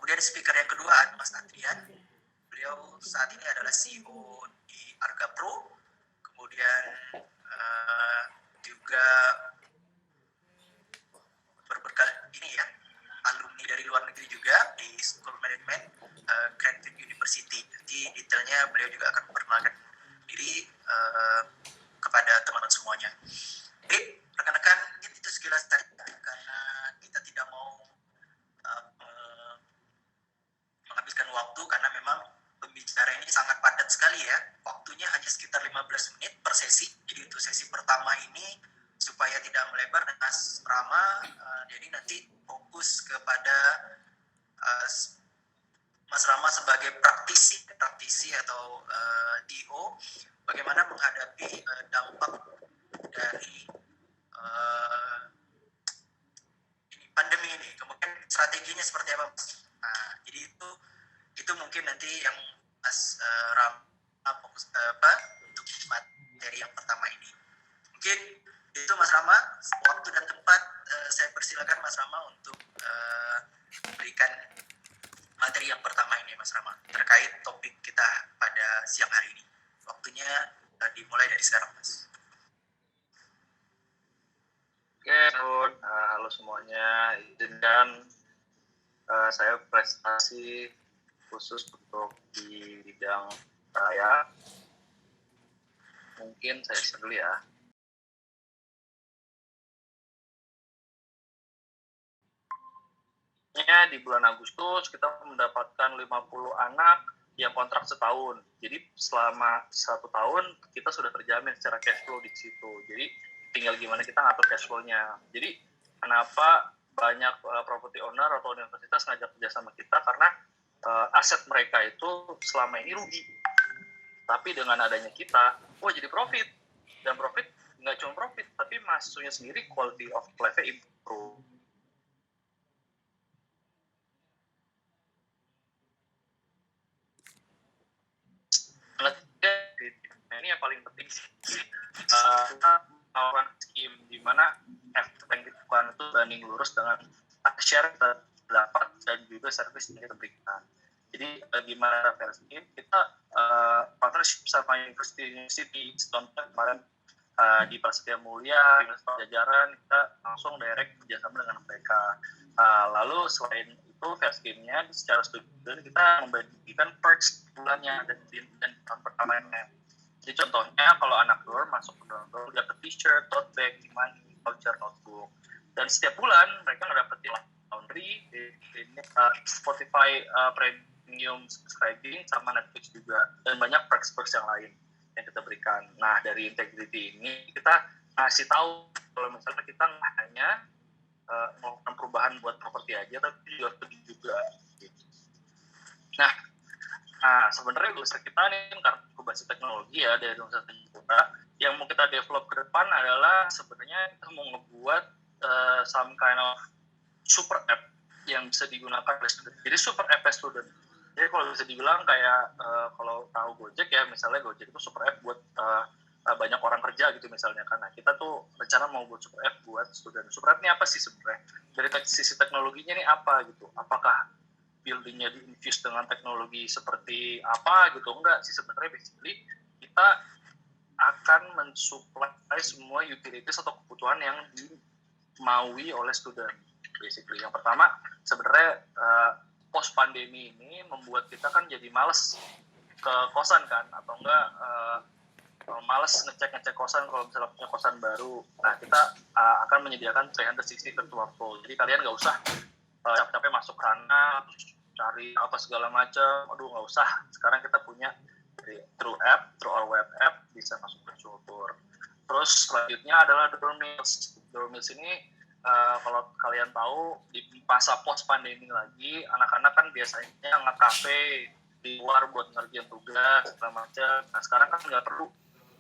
Kemudian speaker yang kedua ada Mas Adrian. Beliau saat ini adalah CEO di Arga Pro. Kemudian juga berbekal ini ya, alumni dari luar negeri juga di School Management Cranfield University. Nanti detailnya beliau juga akan memperkenalkan diri kepada teman-teman semuanya. Oke, rekan-rekan, itu sekilas tadi karena kita tidak mau menghabiskan waktu karena memang pembicara ini sangat padat sekali ya. Waktunya hanya sekitar 15 menit per sesi. Jadi untuk sesi pertama ini supaya tidak melebar dan Mas Rama, jadi nanti fokus kepada Mas Rama sebagai praktisi atau DO, bagaimana menghadapi dampak dari pandemi ini, kemudian strateginya seperti apa, Mas? Nah, jadi itu mungkin nanti yang Mas Rama fokus untuk materi yang pertama ini. Mungkin itu Mas Rama, waktu dan tempat saya persilakan Mas Rama untuk berikan materi yang pertama ini, Mas Rama, terkait topik kita pada siang hari ini. Waktunya dimulai dari sekarang, Mas. Oke, halo semuanya. Izinkan saya presentasi khusus untuk di bidang saya. Mungkin saya share dulu ya. Di bulan Agustus kita mendapatkan 50 anak yang kontrak setahun. Jadi selama 1 tahun kita sudah terjamin secara cash flow di situ. Jadi tinggal gimana kita ngatur cash flow-nya. Jadi kenapa banyak property owner atau universitas ngajak kerja sama kita, karena aset mereka itu selama ini rugi. Tapi dengan adanya kita, jadi profit. Dan profit nggak cuma profit, tapi masuknya sendiri quality of life-nya improve. Ini yang paling penting sih. Kita menawarkan skim di mana efek yang kita lakukan itu banding lurus dengan share kita dapat dan juga service yang kita berikan. Jadi gimana versi kita partnership sama University contoh kemarin di Prasetya Mulia, Universitas Pajajaran, kita langsung direct kerjasama dengan mereka. Lalu selain itu versi-nya secara student kita membagikan perks bulannya dan tahun pertamanya. Jadi contohnya kalau anak dorm masuk ke dorm dapat t-shirt, tote bag, money, voucher, notebook. Dan setiap bulan mereka ngedapetin laundry, Spotify premium subscribing, sama Netflix juga. Dan banyak perks-perks yang lain yang kita berikan. Nah, dari integrity ini kita ngasih tahu kalau misalnya kita nggak hanya melakukan perubahan buat properti aja, tapi juga. Nah, sebenarnya usaha kita nih karena berbasis teknologi ya dari Universitas Pajajaran, yang mau kita develop ke depan adalah sebenarnya kita mau ngebuat some kind of super app yang bisa digunakan oleh student. Jadi super app student. Jadi kalau bisa dibilang kayak kalau tahu Gojek ya, misalnya Gojek itu super app buat banyak orang kerja gitu misalnya kan. Nah, kita tuh rencana mau buat super app buat student. Super app ini apa sih sebenarnya? Dari sisi teknologinya ini apa gitu? Apakah buildingnya di-infuse dengan teknologi seperti apa gitu? Enggak sih sebenarnya, basically kita akan mensupply semua utilities atau kebutuhan yang dimaui oleh student. Basically yang pertama sebenarnya post pandemi ini membuat kita kan jadi males ke kosan kan, atau enggak males ngecek kosan kalau misalnya punya kosan baru. Nah, kita akan menyediakan 360 virtual tour. Jadi kalian nggak usah capek-capek masuk sana cari apa segala macam, nggak usah. Sekarang kita punya through our web app bisa masuk virtual tour. Terus selanjutnya adalah dorm meals ini kalau kalian tahu di masa post pandemi lagi, anak-anak kan biasanya nge-cafe di luar buat ngerjain tugas segala macam. Nah, sekarang kan nggak perlu.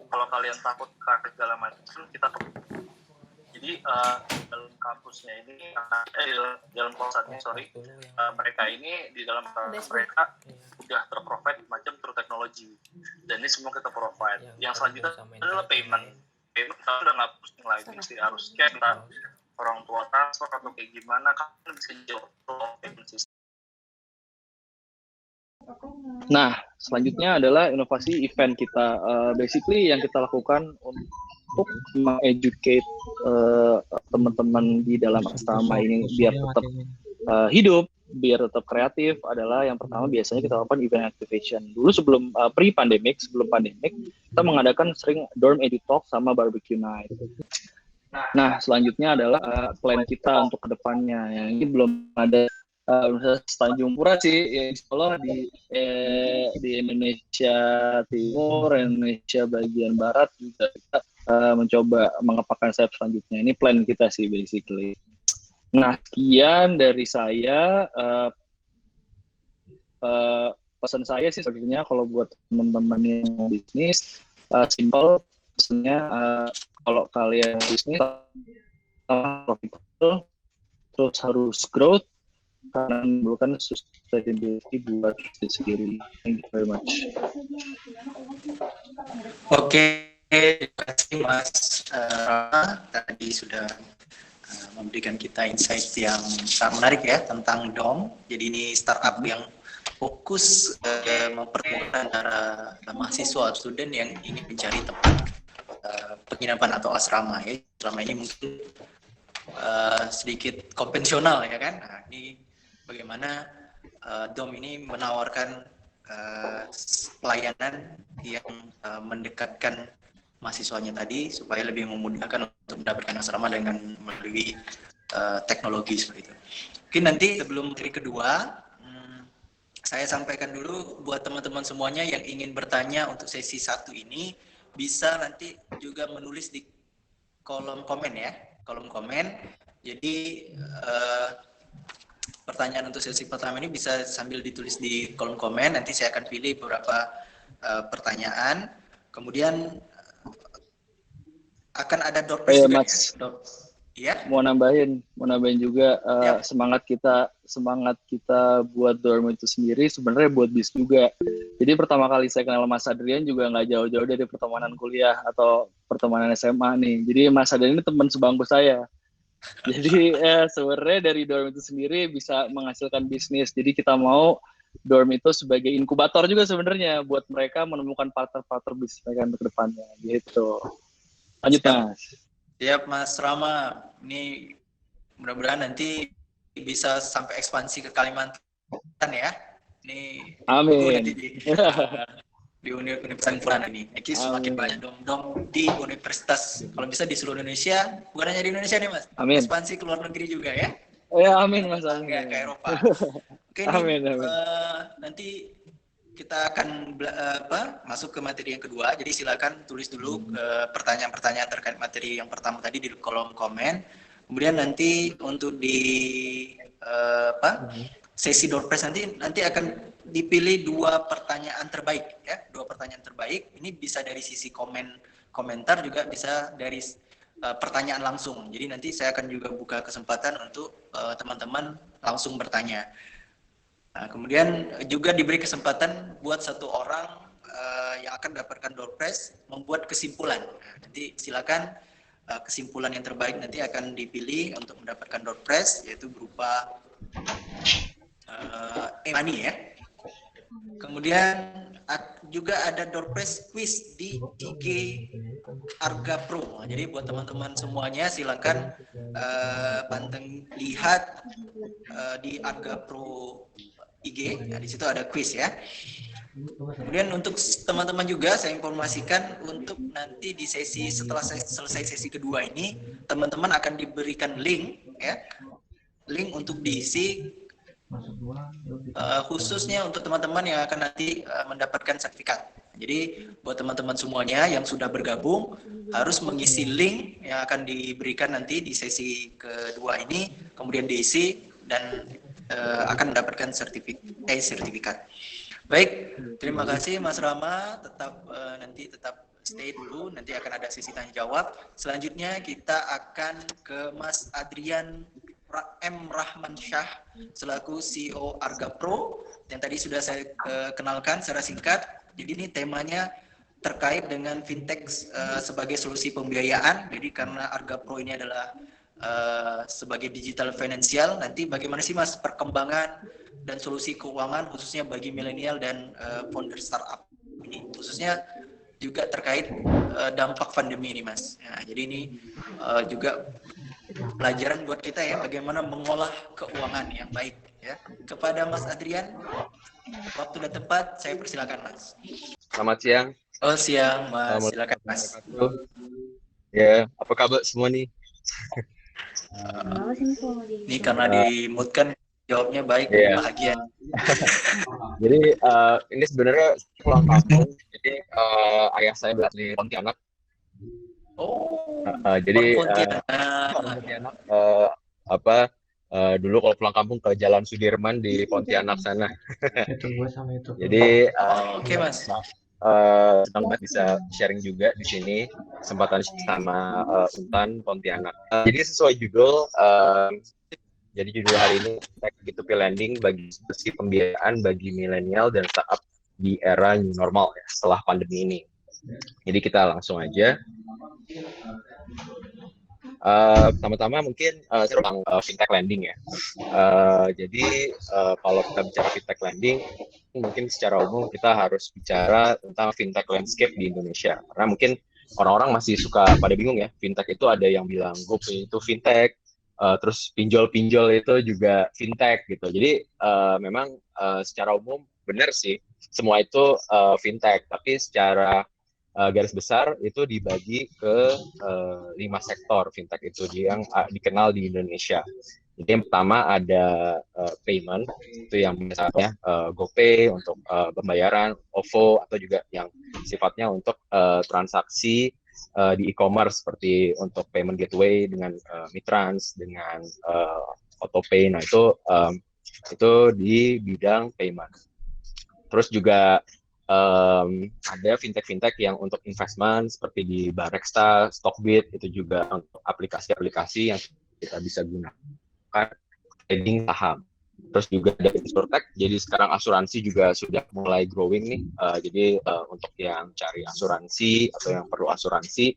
Kalau kalian takut kafe segala macam, kita perlu. Jadi dalam kampusnya ini, dalam kosannya mereka ini di dalam mereka udah terprovide macam through teknologi, dan ini semua kita provide. Yang selanjutnya adalah payment kita udah nggak pusing lagi mesti harus scan orang tua transfer atau kayak gimana, kan bisa jauh payment system. Nah, selanjutnya adalah inovasi event kita. Basically yang kita lakukan untuk educate teman-teman di dalam asrama ini biar tetap hidup, biar tetap kreatif adalah yang pertama biasanya kita lakukan event activation. Dulu sebelum pre-pandemic, sebelum pandemic, kita mengadakan sering dorm edit talk sama barbecue night. Nah, selanjutnya adalah plan kita untuk kedepannya. Yang ini belum ada Tanjung Pura sih, ya insya Allah di Indonesia Timur, Indonesia bagian Barat juga kita mencoba mengepakkan sayap selanjutnya. Ini plan kita sih basically. Nah, sekian dari saya. Pesan saya sih sebenarnya kalau buat teman-teman yang bisnis, simple pesannya kalau kalian bisnis profitable, terus harus growth karena menimbulkan sustainability buat diri sendiri. Thank you very much. Oke, terima kasih Mas Rama, tadi sudah memberikan kita insight yang sangat menarik ya tentang DOM. Jadi ini startup yang fokus mempertemukan antara mahasiswa atau student yang ingin mencari tempat penginapan atau asrama ya. Selama ini mungkin sedikit konvensional ya kan. Nah, ini bagaimana DOM ini menawarkan pelayanan yang mendekatkan mahasiswanya tadi supaya lebih memudahkan untuk mendapatkan asrama dengan melalui teknologi seperti itu. Mungkin nanti sebelum materi kedua, saya sampaikan dulu buat teman-teman semuanya yang ingin bertanya untuk sesi 1 ini bisa nanti juga menulis di kolom komen ya, kolom komen. Jadi pertanyaan untuk sesi pertama ini bisa sambil ditulis di kolom komen. Nanti saya akan pilih beberapa pertanyaan. Kemudian akan ada door prize juga Mas. Ya. Mau nambahin juga semangat kita buat dorm itu sendiri sebenarnya buat bis juga. Jadi pertama kali saya kenal Mas Adrian juga nggak jauh-jauh dari pertemanan kuliah atau pertemanan SMA nih. Jadi Mas Adrian ini teman sebangku saya. Jadi sebenarnya dari dorm itu sendiri bisa menghasilkan bisnis. Jadi kita mau dorm itu sebagai inkubator juga sebenarnya buat mereka menemukan partner-partner bisnis mereka untuk kedepannya gitu. Lanjut Mas. Siap Mas Rama, ini mudah-mudahan nanti bisa sampai ekspansi ke Kalimantan ya. Ini amin. Di Universitas Pulan ini. Ini semakin banyak dom-dom di universitas. Kalau bisa di seluruh Indonesia, bukan hanya di Indonesia nih Mas. Amin. Ekspansi ke luar negeri juga ya. Ya amin Mas. Amin. Ke Eropa. Oke amin. Nanti kita akan masuk ke materi yang kedua. Jadi silakan tulis dulu pertanyaan-pertanyaan terkait materi yang pertama tadi di kolom komen. Kemudian nanti untuk di sesi door prize nanti akan dipilih 2 pertanyaan terbaik ya. 2 pertanyaan terbaik. Ini bisa dari sisi komentar juga bisa dari pertanyaan langsung. Jadi nanti saya akan juga buka kesempatan untuk teman-teman langsung bertanya. Nah, kemudian juga diberi kesempatan buat 1 orang yang akan mendapatkan door prize membuat kesimpulan. Nah, nanti silakan kesimpulan yang terbaik nanti akan dipilih untuk mendapatkan door prize yaitu berupa e-money ya. Kemudian juga ada door prize quiz di IG Arga Pro. Jadi buat teman-teman semuanya silakan panteng lihat di Arga Pro IG, nah, di situ ada quiz ya. Kemudian untuk teman-teman juga saya informasikan untuk nanti di sesi setelah selesai sesi kedua ini teman-teman akan diberikan link ya, link untuk diisi khususnya untuk teman-teman yang akan nanti mendapatkan sertifikat. Jadi buat teman-teman semuanya yang sudah bergabung harus mengisi link yang akan diberikan nanti di sesi kedua ini, kemudian diisi dan akan mendapatkan sertifikat. Baik, terima kasih Mas Rama. Nanti tetap stay dulu. Nanti akan ada sesi tanya jawab. Selanjutnya kita akan ke Mas Adrian M. Rahmansyah selaku CEO Arga Pro yang tadi sudah saya kenalkan secara singkat. Jadi ini temanya terkait dengan fintech sebagai solusi pembiayaan. Jadi karena Arga Pro ini adalah sebagai digital financial, nanti bagaimana sih Mas perkembangan dan solusi keuangan khususnya bagi milenial dan founder startup ini, khususnya juga terkait dampak pandemi ini, Mas. Nah, jadi ini juga pelajaran buat kita ya, bagaimana mengolah keuangan yang baik ya. Kepada Mas Adrian, waktu dan tempat saya persilakan, Mas. Selamat siang. Oh, siang, Mas. Silakan, Mas. Ya, apa kabar semua nih? Ini karena di mood kan jawabnya baik, bahagia. Jadi ini sebenarnya pulang kampung. Jadi ayah saya berasal dari Pontianak. Jadi Pontianak dulu kalau pulang kampung ke Jalan Sudirman di Pontianak sana. Jadi Oke, Mas. senang banget bisa sharing juga di sini kesempatan sama Untan Pontianak. Jadi sesuai judul, jadi judul hari ini P2P Lending bagi solusi pembiayaan bagi milenial dan startup di era new normal ya, setelah pandemi ini. Jadi kita langsung aja. Pertama-tama mungkin tentang fintech lending ya. Jadi kalau kita bicara fintech lending, mungkin secara umum kita harus bicara tentang fintech landscape di Indonesia. Karena mungkin orang-orang masih suka pada bingung ya, fintech itu ada yang bilang GoPay itu fintech, terus pinjol-pinjol itu juga fintech gitu. Jadi memang secara umum benar sih, semua itu fintech, tapi secara garis besar itu dibagi ke 5 sektor fintech itu yang dikenal di Indonesia. Jadi yang pertama ada payment, itu yang misalnya GoPay untuk pembayaran, OVO, atau juga yang sifatnya untuk transaksi di e-commerce seperti untuk payment gateway dengan Mitrans, dengan AutoPay. Nah itu di bidang payment. Terus juga ada fintech yang untuk investment seperti di Bareksa, Stockbit, itu juga untuk aplikasi-aplikasi yang kita bisa gunakan trading saham. Terus juga ada insurtech, jadi sekarang asuransi juga sudah mulai growing nih. Jadi untuk yang cari asuransi atau yang perlu asuransi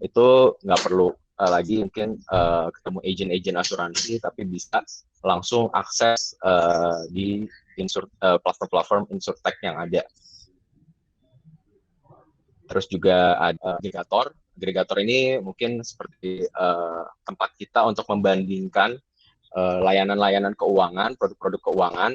itu nggak perlu lagi mungkin ketemu agent asuransi, tapi bisa langsung akses di platform insurtech yang ada. Terus juga ada agregator ini mungkin seperti tempat kita untuk membandingkan layanan-layanan keuangan, produk-produk keuangan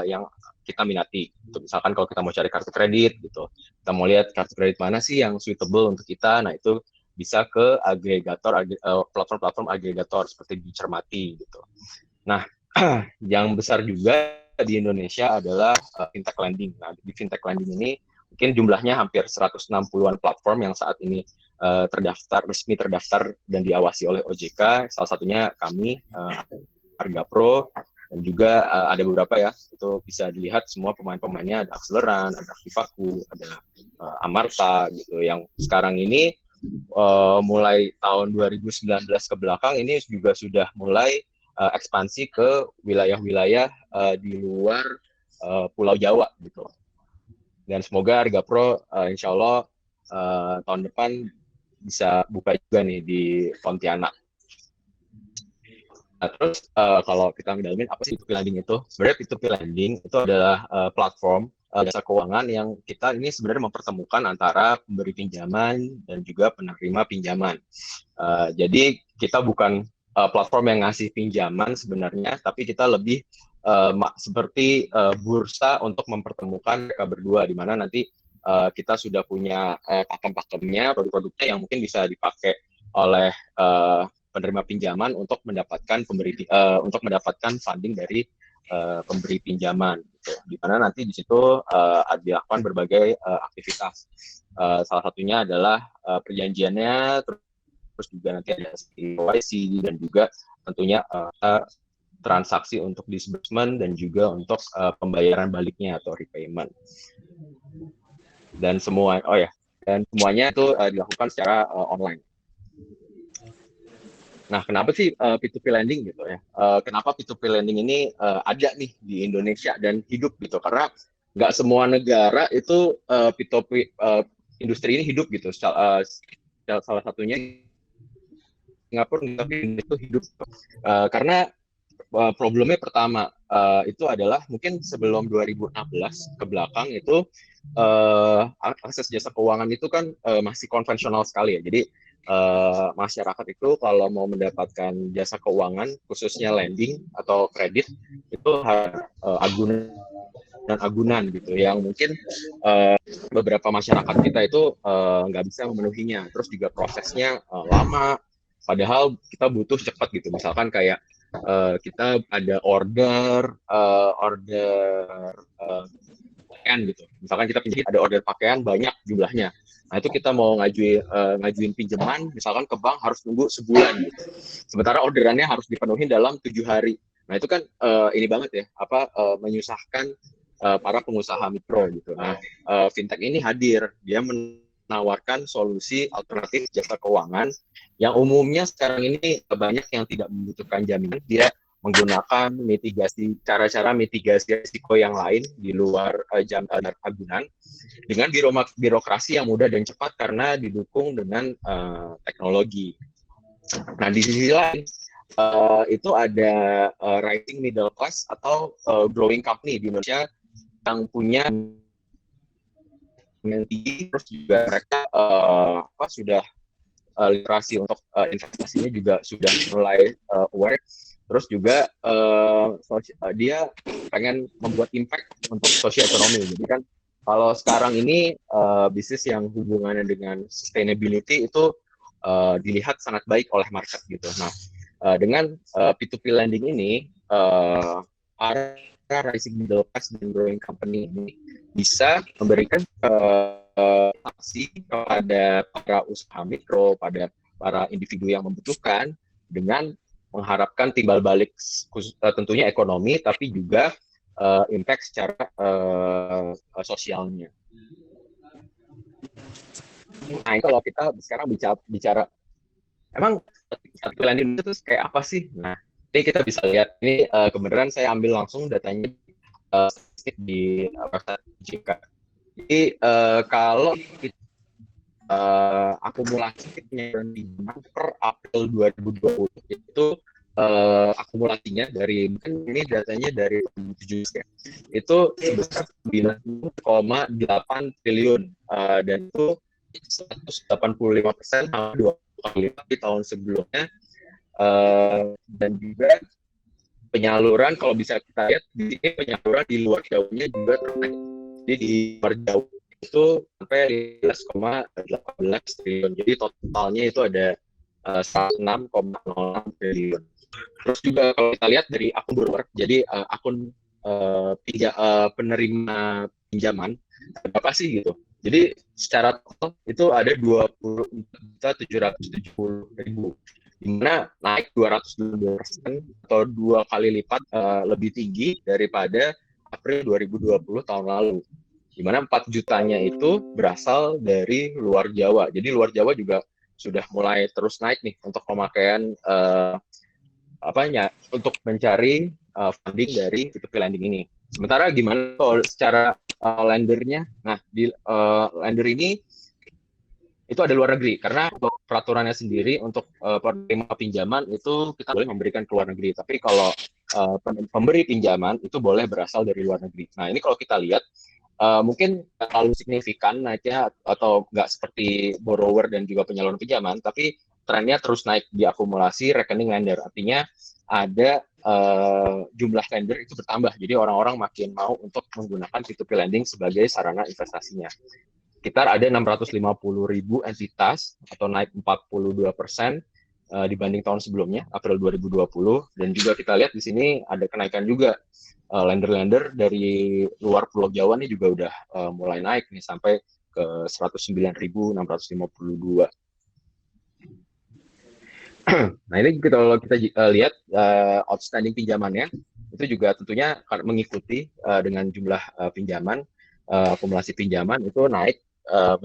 yang kita minati. Misalkan kalau kita mau cari kartu kredit gitu, kita mau lihat kartu kredit mana sih yang suitable untuk kita, nah itu bisa ke agregator, platform-platform agregator seperti dicermati gitu. Nah, yang besar juga di Indonesia adalah fintech lending. Nah, di fintech lending ini mungkin jumlahnya hampir 160-an platform yang saat ini resmi terdaftar dan diawasi oleh OJK. Salah satunya kami, Argapro, dan juga ada beberapa ya, itu bisa dilihat semua pemain-pemainnya, ada Akseleran, ada Vivaku, ada Amarta gitu, yang sekarang ini mulai tahun 2019 ke belakang ini juga sudah mulai ekspansi ke wilayah-wilayah di luar Pulau Jawa gitu. Dan semoga Argapro insya Allah tahun depan bisa buka juga nih di Pontianak. Nah, terus kalau kita ngedalamin apa sih P2P Lending itu? Sebenarnya P2P Lending itu adalah platform jasa keuangan yang kita ini sebenarnya mempertemukan antara pemberi pinjaman dan juga penerima pinjaman. Jadi kita bukan platform yang ngasih pinjaman sebenarnya, tapi kita lebih seperti bursa untuk mempertemukan mereka berdua, di mana nanti kita sudah punya pakem-pakemnya, produk-produknya yang mungkin bisa dipakai oleh penerima pinjaman untuk mendapatkan funding dari pemberi pinjaman, gitu. Di mana nanti di situ dilakukan berbagai aktivitas. Salah satunya adalah perjanjiannya, terus juga nanti ada KYC dan juga tentunya transaksi untuk disbursement dan juga untuk pembayaran baliknya atau repayment. Dan semuanya itu dilakukan secara online. Nah, kenapa sih P2P lending gitu ya? Kenapa P2P lending ini ada nih di Indonesia dan hidup gitu? Karena nggak semua negara itu P2P industri ini hidup gitu. Salah satunya Singapura, tapi itu hidup karena problemnya pertama itu adalah mungkin sebelum 2016 ke belakang itu akses jasa keuangan itu kan masih konvensional sekali ya. Jadi masyarakat itu kalau mau mendapatkan jasa keuangan khususnya lending atau kredit itu harus agunan dan agunan gitu yang mungkin beberapa masyarakat kita itu nggak bisa memenuhinya. Terus juga prosesnya lama. Padahal kita butuh cepat gitu. Misalkan kayak kita ada order pakaian gitu. Misalkan kita penjahit ada order pakaian banyak jumlahnya. Nah itu kita mau ngajuin pinjaman, misalkan ke bank harus nunggu sebulan gitu. Sementara orderannya harus dipenuhi dalam 7 hari. Nah itu kan ini banget ya, menyusahkan para pengusaha mikro gitu. Nah fintech ini hadir, dia menawarkan solusi alternatif jasa keuangan yang umumnya sekarang ini banyak yang tidak membutuhkan jaminan. Dia menggunakan cara-cara mitigasi risiko yang lain di luar jaminan agunan dengan birokrasi yang mudah dan cepat karena didukung dengan teknologi. Nah di sisi lain itu ada rising middle class atau growing company di Indonesia yang punya tinggi, terus juga mereka sudah literasi untuk investasinya juga sudah mulai aware. Terus juga dia pengen membuat impact untuk sosial ekonomi. Jadi kan kalau sekarang ini bisnis yang hubungannya dengan sustainability itu dilihat sangat baik oleh market gitu. Nah dengan P2P lending ini para rising middle class dan growing company ini bisa memberikan aksi kepada para usaha mikro, pada para individu yang membutuhkan dengan mengharapkan timbal balik tentunya ekonomi, tapi juga impact secara sosialnya. Nah, kalau kita sekarang bicara emang lending itu kayak apa sih? Nah, ini kita bisa lihat. Ini kebenaran saya ambil langsung datanya di website JK. Jadi kalau akumulasi penyaluran pinjaman per April 2020 itu akumulasinya dari mungkin ini datanya dari 2017 ya, itu sebesar 9,8 triliun dan itu 185% sama 2 kali lipat di tahun sebelumnya. Dan juga penyaluran kalau bisa kita lihat di sini penyaluran di luar Jawanya juga ternaik. Jadi di luar Jawa itu sampai 15,18 triliun. Jadi totalnya itu ada 106,06 triliun. Terus juga kalau kita lihat dari akun borrower, jadi akun penerima pinjaman berapa sih gitu. Jadi secara total itu ada 24.770.000, di mana naik 212% atau 2 kali lipat lebih tinggi daripada April 2020 tahun lalu. Di mana 4 jutanya itu berasal dari luar Jawa. Jadi luar Jawa juga sudah mulai terus naik nih untuk pemakaian untuk mencari funding dari P2P lending ini. Sementara gimana kalau secara lendernya? Nah, di lender ini itu ada luar negeri karena peraturannya sendiri untuk penerima pinjaman itu kita boleh memberikan ke luar negeri. Tapi kalau pemberi pinjaman itu boleh berasal dari luar negeri. Nah, ini kalau kita lihat mungkin terlalu signifikan naiknya atau nggak seperti borrower dan juga penyaluran pinjaman, tapi trennya terus naik di akumulasi rekening lender. Artinya ada jumlah lender itu bertambah. Jadi orang-orang makin mau untuk menggunakan P2P lending sebagai sarana investasinya. Sekitar ada 650.000 entitas atau naik 42% dibanding tahun sebelumnya, April 2020. Dan juga kita lihat di sini ada kenaikan juga. Lender-lender dari luar Pulau Jawa nih juga udah mulai naik nih sampai ke 109.652. Nah ini kalau kita lihat outstanding pinjamannya itu juga tentunya mengikuti dengan jumlah pinjaman, akumulasi pinjaman itu naik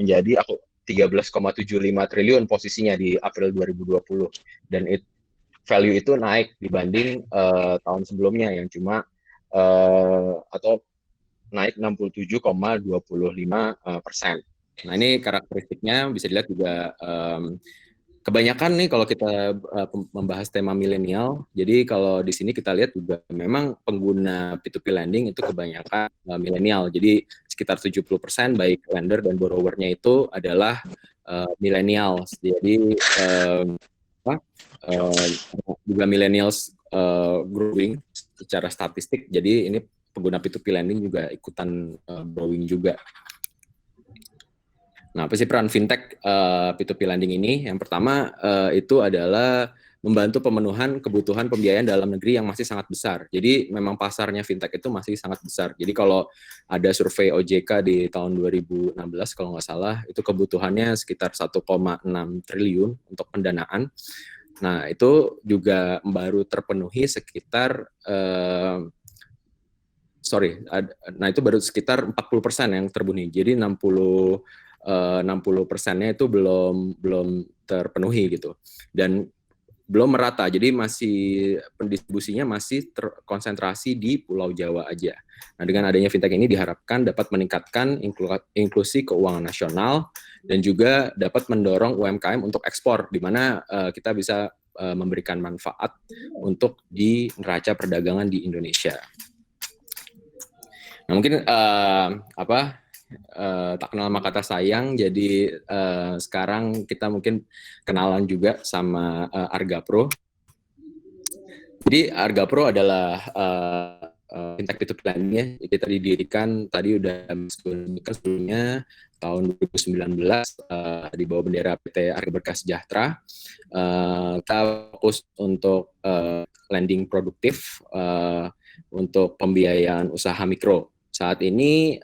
menjadi 13,75 triliun posisinya di April 2020 dan value itu naik dibanding tahun sebelumnya yang cuma atau naik 67,25%. Nah ini karakteristiknya bisa dilihat juga kebanyakan nih kalau kita membahas tema milenial, jadi kalau di sini kita lihat juga memang pengguna P2P lending itu kebanyakan milenial. Jadi sekitar 70% baik lender dan borrower-nya itu adalah millennials. Jadi juga millennials growing secara statistik. Jadi ini pengguna P2P lending juga ikutan growing juga. Nah, apa sih peran fintech P2P lending ini? Yang pertama itu adalah membantu pemenuhan kebutuhan pembiayaan dalam negeri yang masih sangat besar. Jadi memang pasarnya fintech itu masih sangat besar. Jadi kalau ada survei OJK di tahun 2016 kalau nggak salah, itu kebutuhannya sekitar 1,6 triliun untuk pendanaan. Nah, itu juga baru terpenuhi sekitar itu baru sekitar 40% yang terpenuhi. Jadi 60%-nya itu belum terpenuhi gitu, dan belum merata. Jadi masih pendistribusinya masih terkonsentrasi di Pulau Jawa aja. Nah, dengan adanya fintech ini diharapkan dapat meningkatkan inklusi keuangan nasional dan juga dapat mendorong UMKM untuk ekspor, di mana kita bisa memberikan manfaat untuk di neraca perdagangan di Indonesia. Nah, mungkin tak kenal maka kata sayang, jadi sekarang kita mungkin kenalan juga sama Argapro. Jadi Argapro adalah fintech P2P lending-nya. Kita didirikan tadi udah disebutkan sebelumnya tahun 2019 di bawah bendera PT Arga Berkah Sejahtera. Kita fokus untuk lending produktif untuk pembiayaan usaha mikro. Saat ini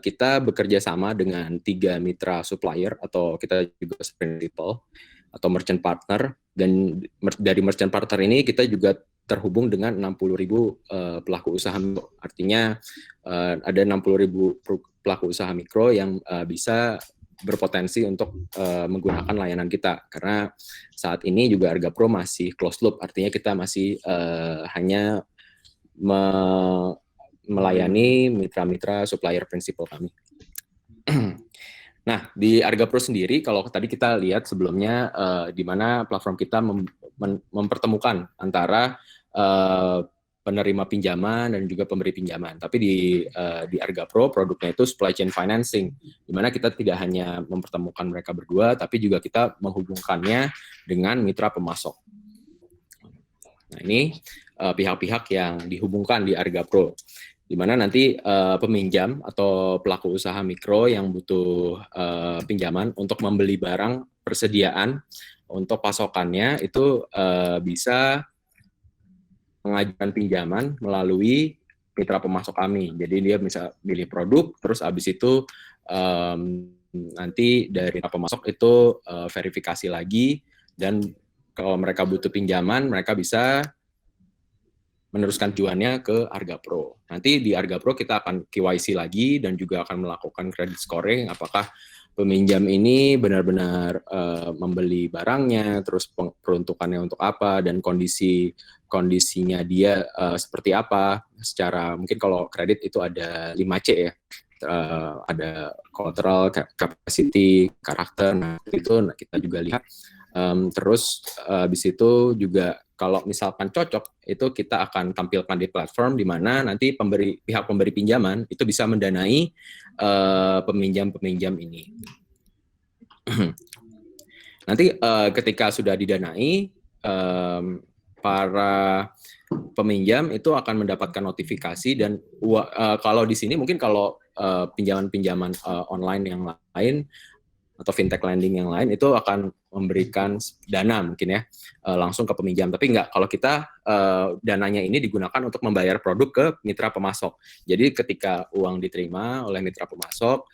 kita bekerja sama dengan 3 mitra supplier, atau kita juga principal atau merchant partner, dan dari merchant partner ini kita juga terhubung dengan 60.000 pelaku usaha mikro. Artinya ada 60.000 pelaku usaha mikro yang bisa berpotensi untuk menggunakan layanan kita, karena saat ini juga Argapro masih closed loop, artinya kita masih hanya melayani mitra-mitra supplier prinsipal kami. Nah, di Argapro sendiri, kalau tadi kita lihat sebelumnya, di mana platform kita mempertemukan antara penerima pinjaman dan juga pemberi pinjaman. Tapi di Argapro, produknya itu supply chain financing, di mana kita tidak hanya mempertemukan mereka berdua, tapi juga kita menghubungkannya dengan mitra pemasok. Nah, ini pihak-pihak yang dihubungkan di Argapro, di mana nanti peminjam atau pelaku usaha mikro yang butuh pinjaman untuk membeli barang persediaan untuk pasokannya itu bisa mengajukan pinjaman melalui mitra pemasok kami. Jadi dia bisa pilih produk, terus habis itu nanti dari mitra pemasok itu verifikasi lagi, dan kalau mereka butuh pinjaman, mereka bisa meneruskan juannya ke Argapro. Nanti di Argapro kita akan KYC lagi dan juga akan melakukan credit scoring, apakah peminjam ini benar-benar membeli barangnya, terus peruntukannya untuk apa, dan kondisinya dia seperti apa. Secara mungkin kalau kredit itu ada 5C ya, ada collateral, capacity, karakter. Nah, itu kita juga lihat. Terus habis itu juga kalau misalkan cocok, itu kita akan tampilkan di platform, di mana nanti pihak pemberi pinjaman itu bisa mendanai peminjam-peminjam ini. Nanti ketika sudah didanai, para peminjam itu akan mendapatkan notifikasi, dan kalau di sini mungkin kalau pinjaman-pinjaman online yang lain atau fintech lending yang lain itu akan memberikan dana mungkin ya langsung ke peminjam, tapi enggak, kalau kita dananya ini digunakan untuk membayar produk ke mitra pemasok. Jadi ketika uang diterima oleh mitra pemasok,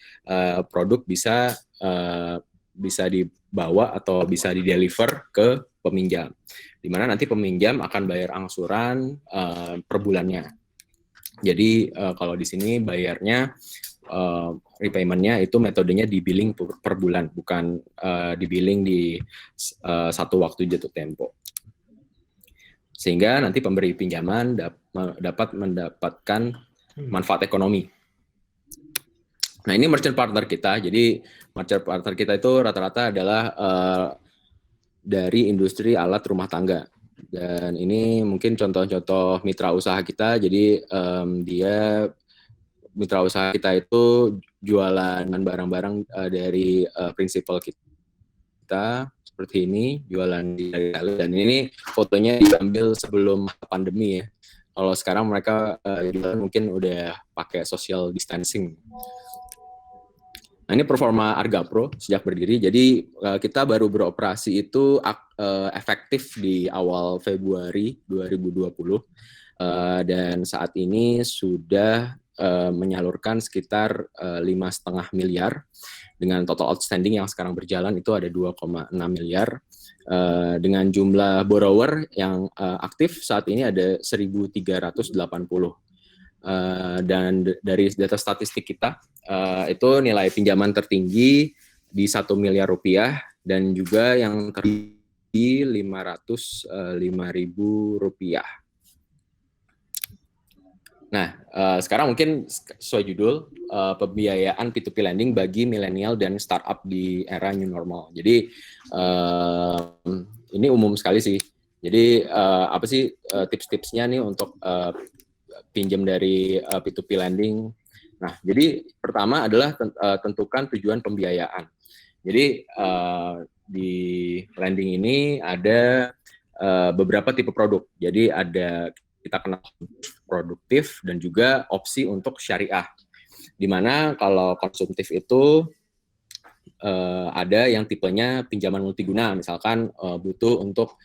produk bisa dibawa atau bisa dideliver ke peminjam, di mana nanti peminjam akan bayar angsuran per bulannya. Jadi kalau di sini bayarnya repayment-nya itu metodenya di billing per bulan, bukan di billing di satu waktu jatuh tempo. Sehingga nanti pemberi pinjaman dapat mendapatkan manfaat ekonomi. Nah, ini merchant partner kita. Jadi merchant partner kita itu rata-rata adalah dari industri alat rumah tangga. Dan ini mungkin contoh-contoh mitra usaha kita. Jadi dia mitra usaha kita itu jualan barang-barang dari prinsipal kita seperti ini, jualan di dan ini fotonya diambil sebelum pandemi ya. Kalau sekarang mereka jualan mungkin udah pakai social distancing. Nah, ini performa Arga Pro sejak berdiri. Jadi kita baru beroperasi itu efektif di awal Februari 2020 dan saat ini sudah menyalurkan sekitar 5,5 miliar dengan total outstanding yang sekarang berjalan itu ada 2,6 miliar. Dengan jumlah borrower yang aktif saat ini ada 1.380. Dan dari data statistik kita itu nilai pinjaman tertinggi di 1 miliar rupiah dan juga yang tertinggi 505.000 rupiah. Nah, sekarang mungkin sesuai judul pembiayaan P2P lending bagi milenial dan startup di era new normal. Jadi ini umum sekali sih. Jadi apa sih tips-tipsnya nih untuk pinjam dari P2P lending? Nah, jadi pertama adalah tentukan tujuan pembiayaan. Jadi di lending ini ada beberapa tipe produk. Jadi ada kita kenal produktif dan juga opsi untuk syariah. Di mana kalau konsumtif itu ada yang tipenya pinjaman multiguna, misalkan butuh untuk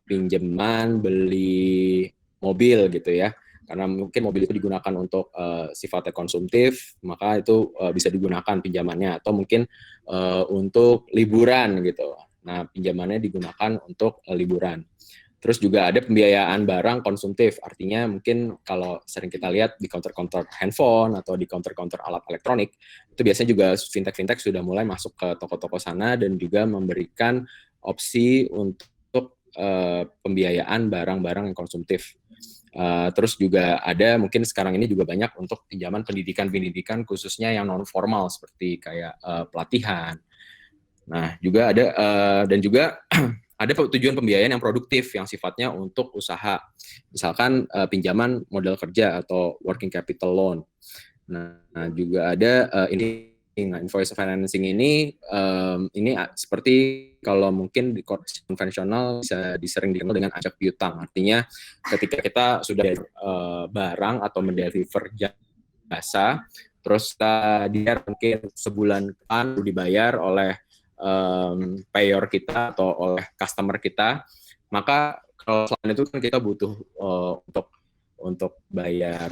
pinjaman beli mobil gitu ya. Karena mungkin mobil itu digunakan untuk sifatnya konsumtif, maka itu bisa digunakan pinjamannya. Atau mungkin untuk liburan gitu. Nah, pinjamannya digunakan untuk liburan. Terus juga ada pembiayaan barang konsumtif, artinya mungkin kalau sering kita lihat di counter-counter handphone atau di counter-counter alat elektronik, itu biasanya juga fintech-fintech sudah mulai masuk ke toko-toko sana dan juga memberikan opsi untuk pembiayaan barang-barang yang konsumtif. Terus juga ada mungkin sekarang ini juga banyak untuk pinjaman pendidikan khususnya yang non formal seperti kayak pelatihan. Nah juga ada dan juga ada tujuan pembiayaan yang produktif yang sifatnya untuk usaha, misalkan pinjaman modal kerja atau working capital loan. Nah juga ada invoice financing ini seperti kalau mungkin di konvensional bisa disering dikenal dengan ajak piutang. Artinya ketika kita sudah barang atau mendeliver jasa, terus dia mungkin sebulan kan dibayar oleh payer kita atau oleh customer kita, maka kalau selain itu kan kita butuh untuk bayar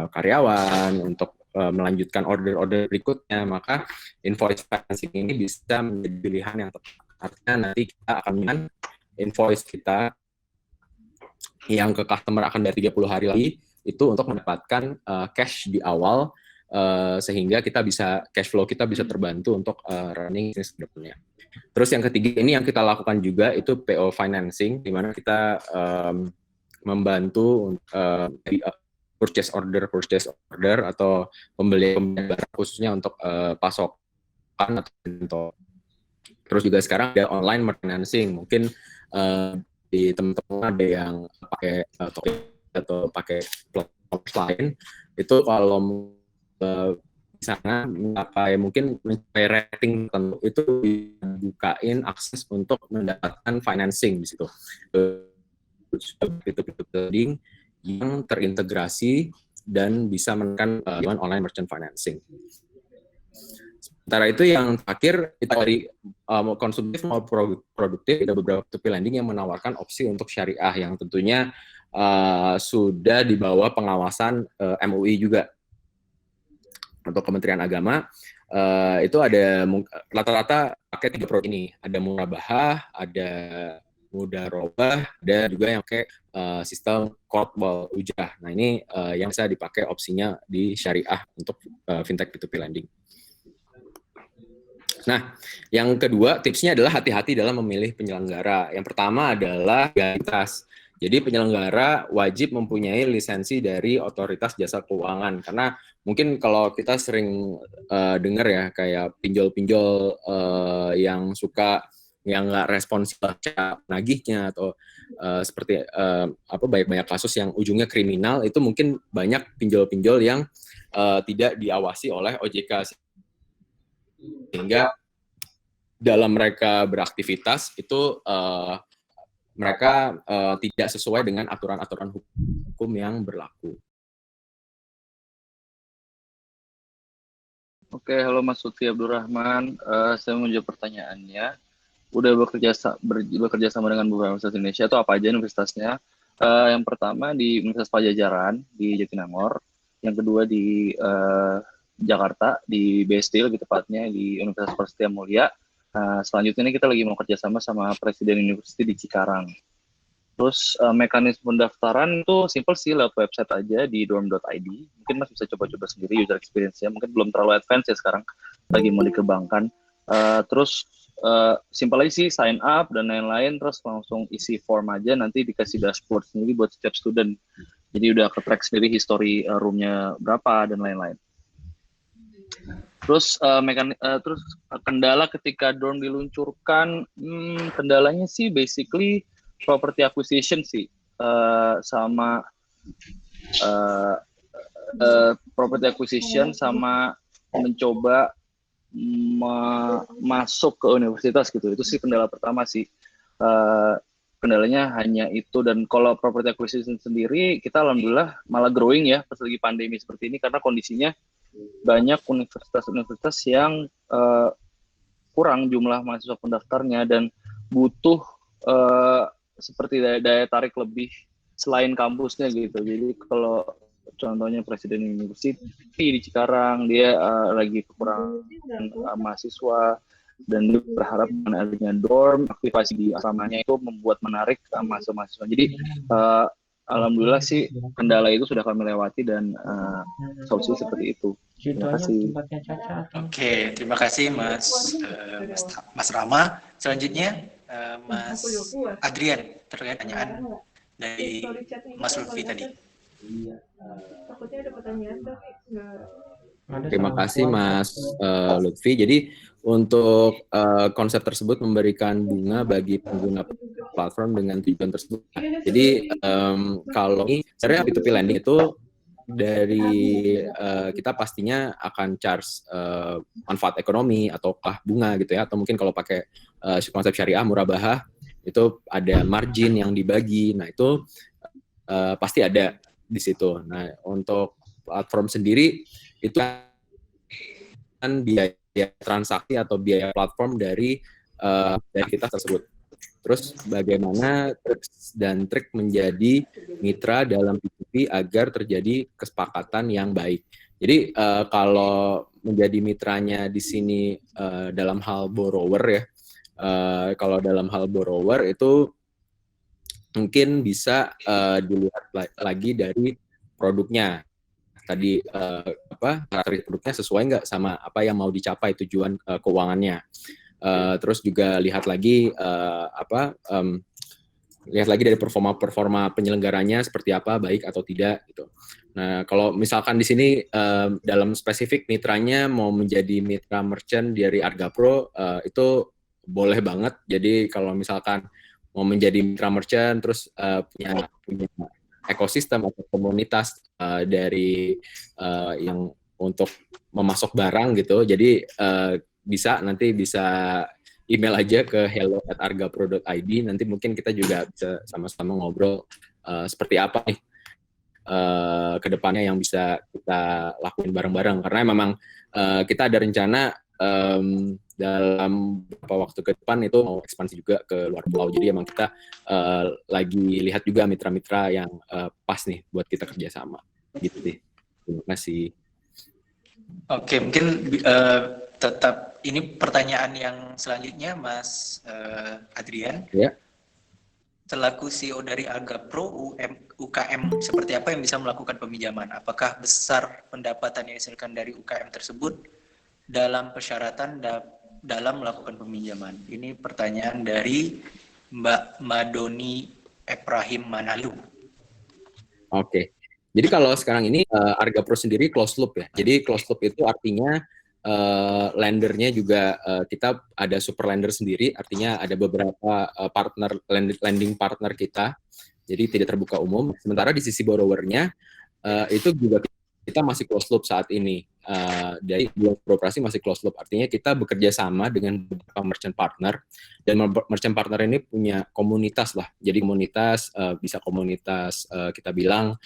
karyawan, untuk melanjutkan order berikutnya, maka invoice financing ini bisa menjadi pilihan yang tepat. Artinya nanti kita akan menang invoice kita yang ke customer akan dari 30 hari lagi itu untuk mendapatkan cash di awal sehingga kita bisa cash flow kita bisa terbantu untuk running bisnis ke depannya. Terus yang ketiga ini yang kita lakukan juga itu PO financing, di mana kita membantu purchase order atau pembelian barang khususnya untuk pasokan atau terus juga sekarang ada online financing, mungkin di teman-teman ada yang pakai atau pakai platform lain itu kalau di sana mungkin mencapai rating tertentu itu dibukain akses untuk mendapatkan financing di situ. Itu trading yang terintegrasi dan bisa menekan online merchant financing. Sementara itu yang terakhir kita dari konsumtif maupun produktif ada beberapa P2P lending yang menawarkan opsi untuk syariah yang tentunya sudah di bawah pengawasan MUI juga. Untuk Kementerian Agama itu ada rata-rata pakai 3 produk ini, ada murabahah, ada mudarobah, ada juga yang pakai sistem qard wal ujrah. Nah ini yang bisa dipakai opsinya di syariah untuk fintech P2P lending. Nah, yang kedua tipsnya adalah hati-hati dalam memilih penyelenggara. Yang pertama adalah legalitas. Jadi penyelenggara wajib mempunyai lisensi dari Otoritas Jasa Keuangan, karena mungkin kalau kita sering dengar ya kayak pinjol-pinjol yang suka nggak responsif baca nagihnya atau seperti banyak kasus yang ujungnya kriminal, itu mungkin banyak pinjol-pinjol yang tidak diawasi oleh OJK, sehingga dalam mereka beraktivitas itu mereka tidak sesuai dengan aturan-aturan hukum yang berlaku. Oke, halo Mas Lutfi Abdurrahman. Saya mau jawab pertanyaannya. Udah bekerja sama dengan beberapa universitas Indonesia, itu apa aja universitasnya? Yang pertama di Universitas Pajajaran di Jatinangor, yang kedua di Jakarta di BSD lebih tepatnya di Universitas Perstia Mulia. Selanjutnya ini kita lagi mau kerjasama sama Presiden University di Cikarang. Terus mekanisme pendaftaran itu simple sih, lewat website aja di dorm.id. Mungkin Mas bisa coba-coba sendiri user experience-nya. Mungkin belum terlalu advance ya sekarang, lagi mau dikembangkan. Terus simple aja sih, sign up dan lain-lain, terus langsung isi form aja, nanti dikasih dashboard sendiri buat setiap student. Jadi udah ke-track sendiri history room-nya berapa dan lain-lain. Terus terus kendala ketika dorm diluncurkan, kendalanya sih basically property acquisition sih, sama property acquisition sama mencoba masuk ke universitas gitu. Itu sih kendala pertama sih. Kendalanya hanya itu. Dan kalau property acquisition sendiri, kita alhamdulillah malah growing ya pas lagi pandemi seperti ini, karena kondisinya banyak universitas-universitas yang kurang jumlah mahasiswa pendaftarnya dan butuh seperti daya tarik lebih selain kampusnya gitu. Jadi kalau contohnya Presiden University di Cikarang, dia lagi kekurangan mahasiswa, dan dia berharap dengan adanya dorm, aktivasi di asramanya itu membuat menarik mahasiswa-mahasiswa. Jadi alhamdulillah sih kendala itu sudah kami lewati dan solusi seperti itu. Terima kasih. Oke, terima kasih Mas Rama. Selanjutnya Mas Adrian, terkait pertanyaan dari Mas Lutfi tadi. Terima kasih Mas Lutfi. Jadi untuk konsep tersebut memberikan bunga bagi pengguna platform dengan tujuan tersebut. Jadi kalau ini sebenarnya P2P lending itu dari kita pastinya akan charge manfaat ekonomi ataukah bunga gitu ya, atau mungkin kalau pakai konsep syariah murabahah itu ada margin yang dibagi. Nah itu pasti ada di situ. Nah untuk platform sendiri itu kan biaya transaksi atau biaya platform dari kita tersebut. Terus bagaimana tips dan trik menjadi mitra dalam P2P agar terjadi kesepakatan yang baik. Jadi kalau menjadi mitranya di sini dalam hal borrower ya, kalau dalam hal borrower itu mungkin bisa dilihat lagi dari produknya. Tadi karakteristik produknya sesuai nggak sama apa yang mau dicapai tujuan keuangannya. Terus juga lihat lagi lihat lagi dari performa penyelenggaranya seperti apa, baik atau tidak gitu. Nah kalau misalkan di sini dalam spesifik mitranya mau menjadi mitra merchant dari Arga Pro, itu boleh banget. Jadi kalau misalkan mau menjadi mitra merchant terus punya ekosistem atau komunitas dari yang untuk memasok barang gitu, jadi bisa email aja ke hello@argapro.id. Nanti mungkin kita juga bisa sama-sama ngobrol seperti apa nih kedepannya yang bisa kita lakuin bareng-bareng, karena memang kita ada rencana dalam beberapa waktu ke depan itu mau ekspansi juga ke luar pulau. Jadi emang kita lagi lihat juga mitra-mitra yang pas nih buat kita kerjasama gitu sih. Terima kasih. Oke, mungkin tetap ini pertanyaan yang selanjutnya Mas Adrian. Ya. Selaku CEO dari Arga Pro UKM seperti apa yang bisa melakukan peminjaman? Apakah besar pendapatan yang dihasilkan dari UKM tersebut dalam persyaratan dalam melakukan peminjaman? Ini pertanyaan dari Mbak Madoni Ebrahim Manalu. Oke. Jadi kalau sekarang ini Arga Pro sendiri closed loop ya. Jadi closed loop itu artinya lendernya juga kita ada super lender sendiri, artinya ada beberapa partner lending partner kita, jadi tidak terbuka umum. Sementara di sisi borrowernya itu juga kita masih closed loop saat ini. Dari belum beroperasi masih closed loop, artinya kita bekerja sama dengan beberapa merchant partner, dan merchant partner ini punya komunitas lah. Jadi komunitas bisa komunitas kita bilang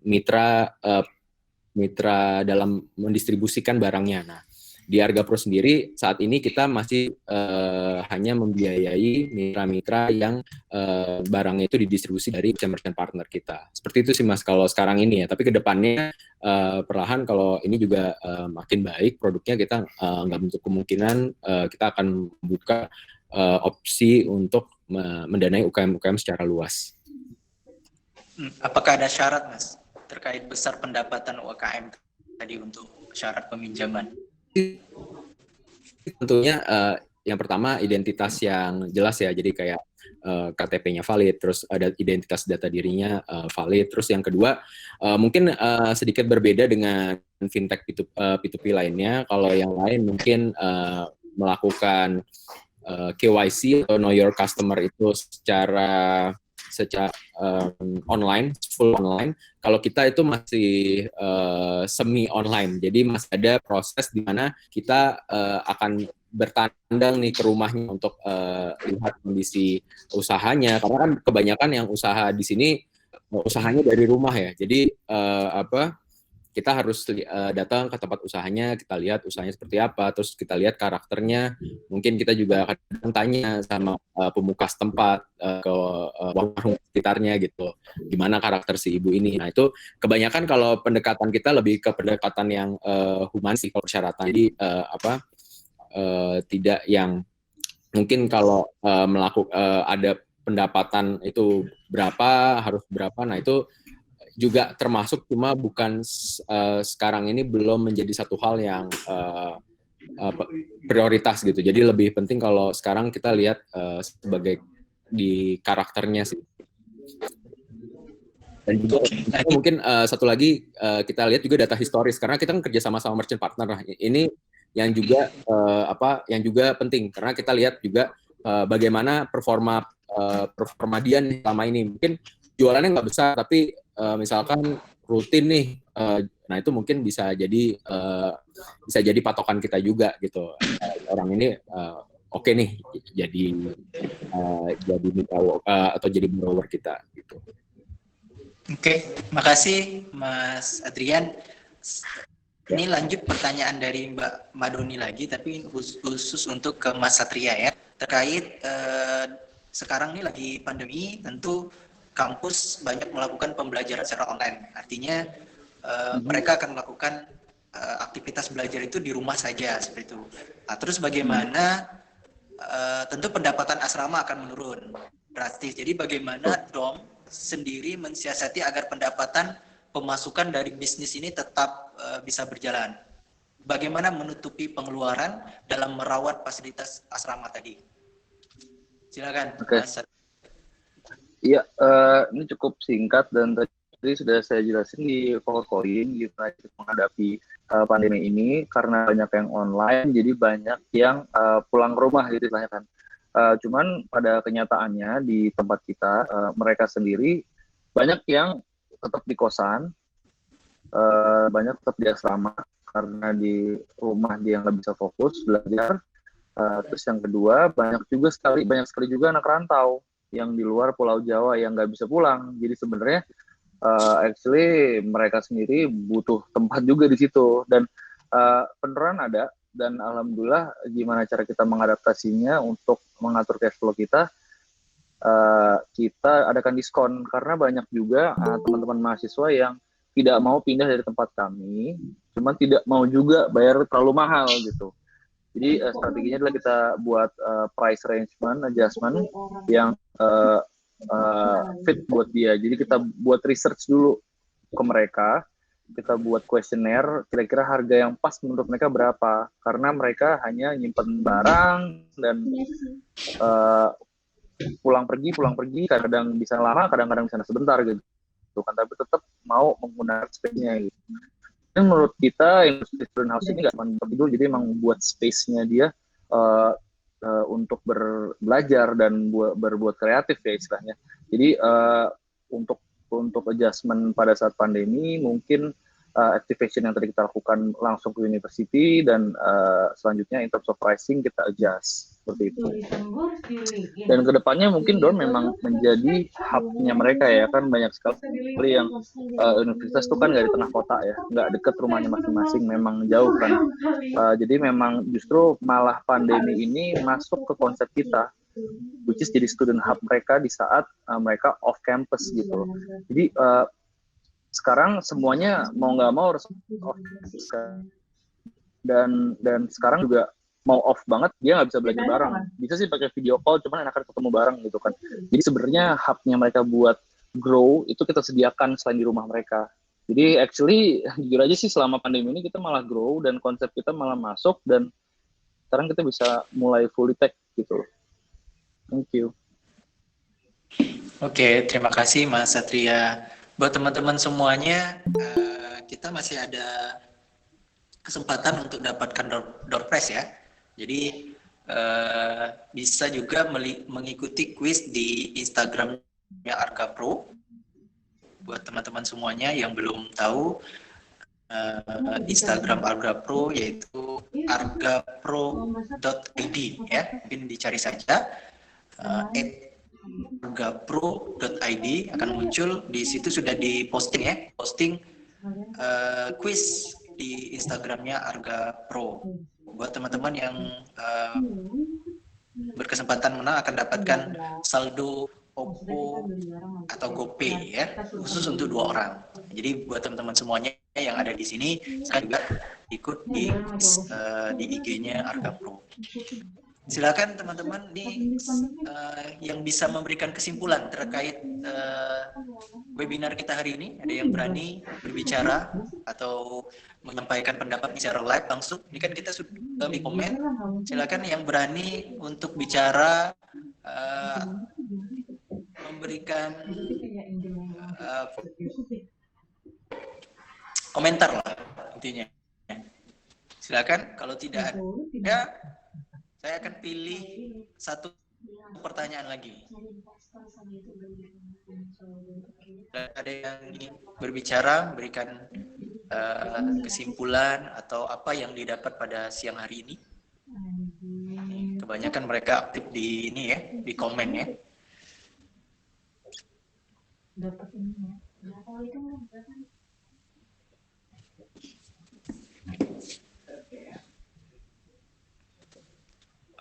mitra dalam mendistribusikan barangnya. Nah, di Arga Pro sendiri saat ini kita masih hanya membiayai mitra-mitra yang barangnya itu didistribusi dari merchant partner kita. Seperti itu sih Mas kalau sekarang ini ya. Tapi ke depannya perlahan kalau ini juga makin baik produknya, kita nggak menutup kemungkinan kita akan buka opsi untuk mendanai UKM-UKM secara luas. Apakah ada syarat Mas terkait besar pendapatan UKM tadi untuk syarat peminjaman? Tentunya yang pertama identitas yang jelas ya, jadi kayak KTP-nya valid, terus ada identitas data dirinya valid. Terus yang kedua mungkin sedikit berbeda dengan fintech P2P lainnya. Kalau yang lain mungkin melakukan KYC atau know your customer itu secara online, full online. Kalau kita itu masih semi online, jadi masih ada proses di mana kita akan bertandang nih ke rumahnya untuk lihat kondisi usahanya, karena kan kebanyakan yang usaha di sini usahanya dari rumah ya, jadi kita harus datang ke tempat usahanya, kita lihat usahanya seperti apa, terus kita lihat karakternya. Mungkin kita juga akan tanya sama pemuka setempat ke warung sekitarnya gitu, gimana karakter si ibu ini. Nah itu kebanyakan kalau pendekatan kita lebih ke pendekatan yang humanis kalau persyaratan. Jadi tidak yang mungkin kalau ada pendapatan itu berapa, harus berapa. Nah itu juga termasuk, cuma bukan sekarang ini belum menjadi satu hal yang prioritas gitu. Jadi lebih penting kalau sekarang kita lihat sebagai di karakternya sih. Dan juga mungkin satu lagi kita lihat juga data historis, karena kita kan kerja sama merchant partner. Nah, ini yang juga yang juga penting, karena kita lihat juga bagaimana performa dia nih selama ini. Mungkin jualannya nggak besar, tapi misalkan rutin nih, nah itu mungkin bisa jadi patokan kita juga gitu. Orang ini oke nih jadi mitra atau jadi borrower kita gitu. Oke, makasih Mas Adrian. Ini lanjut pertanyaan dari Mbak Madoni lagi, tapi khusus untuk ke Mas Satria ya, terkait sekarang ini lagi pandemi, tentu kampus banyak melakukan pembelajaran secara online. Artinya mereka akan melakukan aktivitas belajar itu di rumah saja seperti itu. Nah, terus bagaimana tentu pendapatan asrama akan menurun drastis. Jadi bagaimana DOM sendiri mensiasati agar pendapatan pemasukan dari bisnis ini tetap bisa berjalan? Bagaimana menutupi pengeluaran dalam merawat fasilitas asrama tadi? Silakan. Oke. Iya, ini cukup singkat dan tadi sudah saya jelasin di PowerPoint gimana menghadapi pandemi ini, karena banyak yang online, jadi banyak yang pulang ke rumah gitu istilahnya kan. Cuman pada kenyataannya di tempat kita, mereka sendiri banyak yang tetap di kosan, banyak tetap di asrama karena di rumah dia nggak bisa fokus belajar. Terus yang kedua banyak sekali juga anak rantau yang di luar Pulau Jawa yang nggak bisa pulang. Jadi sebenarnya actually mereka sendiri butuh tempat juga di situ, dan peneran ada, dan alhamdulillah gimana cara kita mengadaptasinya untuk mengatur cash flow kita, kita adakan diskon karena banyak juga teman-teman mahasiswa yang tidak mau pindah dari tempat kami, cuman tidak mau juga bayar terlalu mahal gitu. Jadi strateginya adalah kita buat price adjustment yang fit buat dia. Jadi kita buat research dulu ke mereka, kita buat kuesioner kira-kira harga yang pas menurut mereka berapa, karena mereka hanya nyimpen barang dan pulang pergi, kadang bisa lama, kadang-kadang bisa sebentar gitu kan, tapi tetap mau menggunakan space-nya gitu. menurut kita industri student house ini nggak cuma tempat tidur, jadi emang buat space-nya dia uh, untuk belajar dan berbuat kreatif ya istilahnya. Jadi untuk adjustment pada saat pandemi mungkin activation yang tadi kita lakukan langsung ke university dan selanjutnya in terms of pricing kita adjust seperti itu. Dan kedepannya mungkin Dorm memang menjadi hub-nya mereka ya, kan banyak sekali yang universitas itu kan nggak di tengah kota ya, nggak deket rumahnya masing-masing, memang jauh kan. Jadi memang justru malah pandemi ini masuk ke konsep kita, which is jadi student hub mereka di saat mereka off campus gitu. Jadi sekarang semuanya mau nggak mau harus off dan sekarang juga mau off banget dia nggak bisa belajar bareng, bisa sih pakai video call cuman enakan ketemu bareng gitu kan. Jadi sebenarnya hubnya mereka buat grow itu kita sediakan selain di rumah mereka. Jadi actually jujur aja sih selama pandemi ini kita malah grow dan konsep kita malah masuk dan sekarang kita bisa mulai fully tech gitu. Thank you. Oke, terima kasih Mas Satria. Buat teman-teman semuanya, kita masih ada kesempatan untuk dapatkan door prize ya. Jadi bisa juga mengikuti quiz di Instagramnya Arga Pro. Buat teman-teman semuanya yang belum tahu, Instagram Arga Pro yaitu argapro.id ya, mungkin dicari saja argapro.id akan muncul. Di situ sudah diposting ya, posting quiz di Instagramnya Arga Pro. Buat teman-teman yang berkesempatan menang akan dapatkan saldo OPPO atau GoPay ya, khusus untuk 2 orang. Jadi buat teman-teman semuanya yang ada di sini sekarang juga ikut di IG-nya Arga Pro. Silakan teman-teman nih yang bisa memberikan kesimpulan terkait webinar kita hari ini. Ada yang berani berbicara atau menyampaikan pendapat secara live langsung? Ini kan kita sudah di komen. Silakan yang berani untuk bicara, memberikan komentar lah intinya. Silakan. Kalau tidak ada, saya akan pilih satu pertanyaan lagi. Ada yang ingin berbicara, berikan kesimpulan atau apa yang didapat pada siang hari ini? Kebanyakan mereka aktif di ini ya, di komen ya.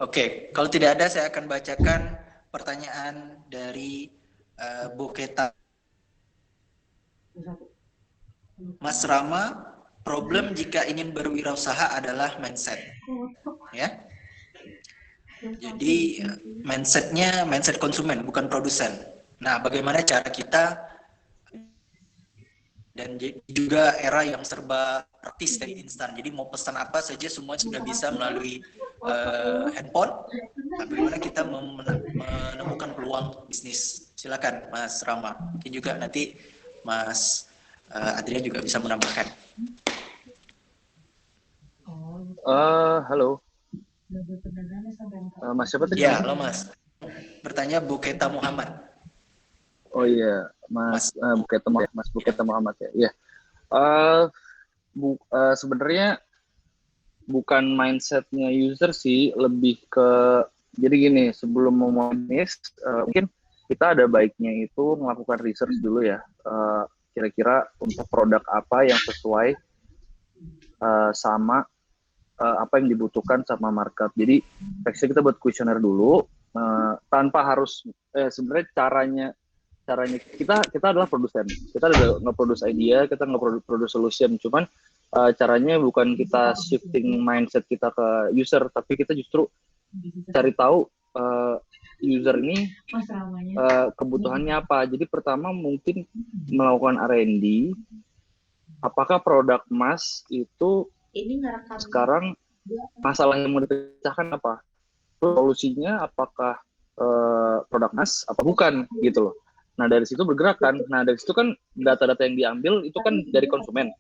Oke, kalau tidak ada saya akan bacakan pertanyaan dari Buketa. Mas Rama, problem jika ingin berwirausaha adalah mindset. Ya. Jadi mindsetnya mindset konsumen, bukan produsen. Nah, bagaimana cara kita, dan juga era yang serba praktis dari instan. Jadi mau pesan apa saja semua sudah bisa melalui handphone. Nah, bagaimana kita menemukan peluang bisnis? Silakan Mas Rama. Mungkin juga nanti Mas Adrian juga bisa menambahkan. Halo. Mas siapa tadi? Ya, halo Mas. Bertanya Buketa Muhammad. Oh iya, Mas Buketa Muhammad ya. Iya. Sebenarnya bukan mindsetnya user sih, lebih ke jadi gini, sebelum mau bisnis mungkin kita ada baiknya itu melakukan research dulu ya. Kira-kira untuk produk apa yang sesuai sama apa yang dibutuhkan sama market. Jadi teksnya kita buat kuesioner dulu tanpa harus sebenarnya caranya kita adalah produsen. Kita ada nge-produce idea, kita nge-produce solution. Cuman caranya bukan kita shifting mindset kita ke user, tapi kita justru cari tahu user ini kebutuhannya apa. Jadi pertama mungkin melakukan R&D. Apakah produk Mas itu sekarang masalah yang mau dipecahkan apa? Solusinya apakah produk Mas apa bukan gitu loh. Nah dari situ bergerak kan. Nah dari situ kan data-data yang diambil itu kan dari konsumen.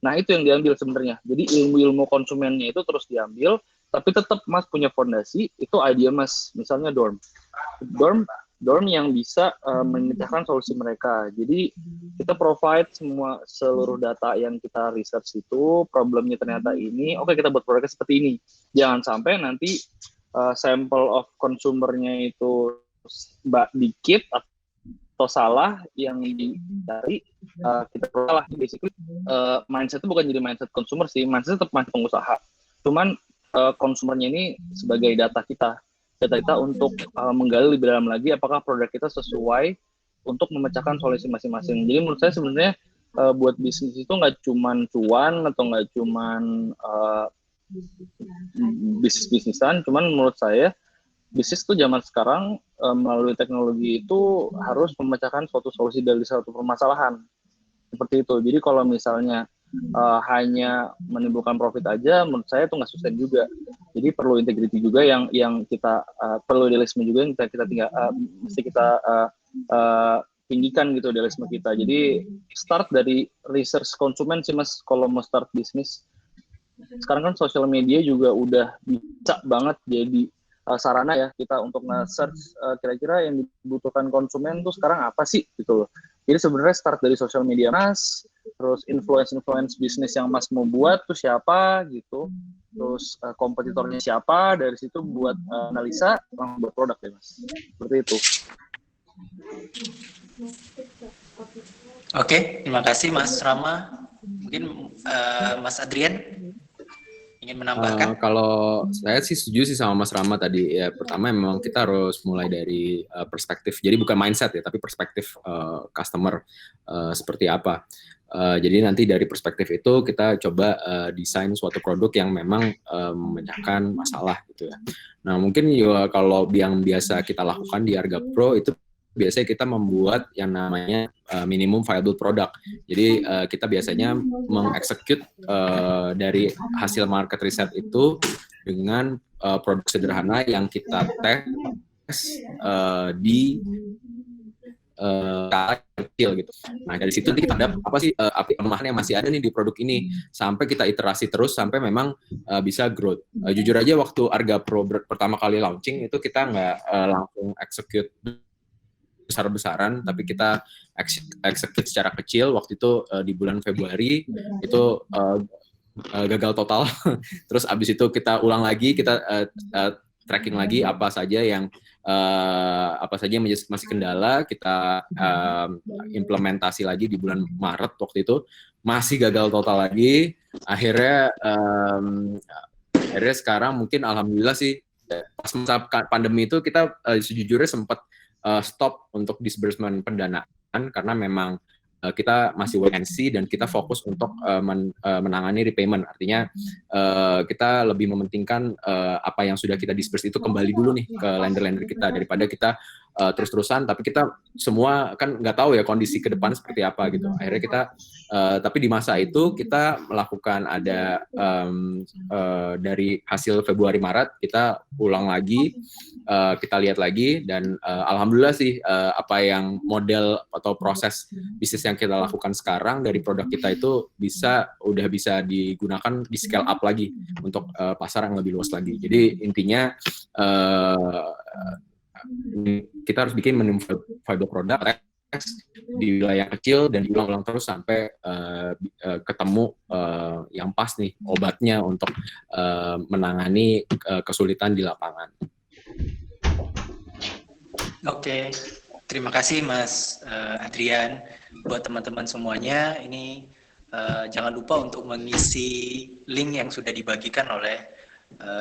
Nah, itu yang diambil sebenarnya. Jadi ilmu-ilmu konsumennya itu terus diambil, tapi tetap Mas punya fondasi, itu idea Mas. Misalnya dorm. Dorm yang bisa memecahkan solusi mereka. Jadi kita provide seluruh data yang kita research itu, problemnya ternyata ini, oke kita buat produknya seperti ini. Jangan sampai nanti sampel of consumernya itu dikit atau salah yang dicari, kita salah. Basically mindset itu bukan jadi mindset consumer sih, mindset tetap mindset pengusaha. Cuman konsumernya ini sebagai data kita untuk menggali lebih dalam lagi apakah produk kita sesuai untuk memecahkan solusi masing-masing. Jadi menurut saya sebenarnya buat bisnis itu nggak cuman cuan atau nggak cuman bisnis-bisnisan, cuman menurut saya bisnis tuh zaman sekarang melalui teknologi itu harus memecahkan suatu solusi dari suatu permasalahan. Seperti itu. Jadi kalau misalnya hanya menimbulkan profit aja, menurut saya itu nggak sustain juga. Jadi perlu integrity juga yang kita perlu idealisme juga yang kita tinggal mesti kita tinggikan gitu idealisme kita. Jadi start dari research konsumen sih Mas kalau mau start bisnis. Sekarang kan sosial media juga udah bisa banget jadi sarana ya kita untuk nge-search kira-kira yang dibutuhkan konsumen tuh sekarang apa sih gitu loh. Jadi sebenarnya start dari sosial media Mas, terus influence bisnis yang Mas mau buat tuh siapa gitu, terus kompetitornya siapa, dari situ buat analisa, langsung buat produk ya Mas. Seperti itu. Oke, terima kasih Mas Rama. Mungkin Mas Adrian ingin menambahkan? Kalau saya sih setuju sih sama Mas Rama tadi ya. Pertama memang kita harus mulai dari perspektif. Jadi bukan mindset ya, tapi perspektif customer seperti apa. Jadi nanti dari perspektif itu kita coba desain suatu produk yang memang memecahkan masalah gitu ya. Nah mungkin ya kalau yang biasa kita lakukan di Arga Pro itu biasanya kita membuat yang namanya minimum viable product. Jadi kita biasanya mengeksekut dari hasil market research itu dengan produk sederhana yang kita tes di skala kecil gitu. Nah dari situ kita ada apa sih kelemahan yang masih ada nih di produk ini sampai kita iterasi terus sampai memang bisa growth. Jujur aja waktu Arga Pro pertama kali launching itu kita nggak langsung execute besar-besaran, tapi kita execute secara kecil. Waktu itu di bulan Februari itu gagal total. Terus abis itu kita ulang lagi, kita tracking lagi apa saja yang masih kendala. Kita implementasi lagi di bulan Maret waktu itu, masih gagal total lagi. Akhirnya sekarang mungkin alhamdulillah sih pas masa pandemi itu kita sejujurnya sempat stop untuk disbursement pendanaan karena memang kita masih wait and see dan kita fokus untuk menangani repayment. Artinya kita lebih mementingkan apa yang sudah kita disburse itu kembali dulu nih ke lender-lender kita daripada kita terus-terusan, tapi kita semua kan nggak tahu ya kondisi ke depan seperti apa gitu. Akhirnya kita tapi di masa itu kita melakukan ada dari hasil Februari Maret kita ulang lagi, kita lihat lagi dan alhamdulillah sih apa yang model atau proses bisnis yang kita lakukan sekarang dari produk kita itu udah bisa digunakan di scale up lagi untuk pasar yang lebih luas lagi. Jadi intinya kita harus bikin minimum viable product di wilayah kecil dan diulang-ulang terus sampai ketemu yang pas nih obatnya untuk menangani kesulitan di lapangan. Oke, terima kasih Mas Adrian. Buat teman-teman semuanya, ini jangan lupa untuk mengisi link yang sudah dibagikan oleh